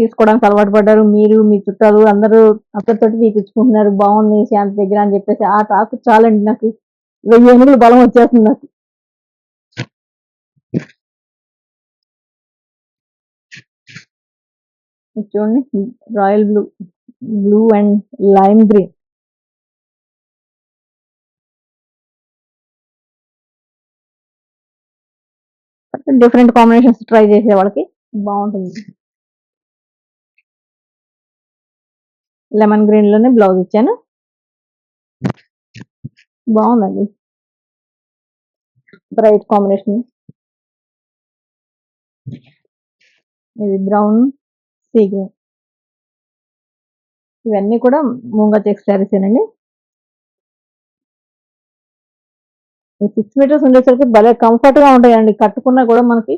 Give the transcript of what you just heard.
తీసుకోవడానికి అలవాటు పడ్డారు. మీరు, మీ చుట్టాలు అందరూ అక్కడితోటి తీపిచ్చుకుంటున్నారు. బావుంది శాంతి దగ్గర అని చెప్పేసి. ఆ టాక్ చాలండి నాకు. 1000 ఏనుగుల బలం వచ్చేస్తుంది నాకు. ఇది చూడండి royal blue, blue and lime green. Different combinations try చేసే వాళ్ళకి బావుంటుంది. లెమన్ గ్రీన్ లోనే బ్లౌజ్ ఇచ్చాను. బావుందండి. Bright combination. ఇది బ్రౌన్, సీ గ్రీన్. ఇవన్నీ కూడా మూంగా చెక్స్ శారీసేనండి. ఈ 6 మీటర్స్ ఉండేసరికి భలే కంఫర్ట్‌గా ఉంటాయండి. కట్టుకున్నా కూడా మనకి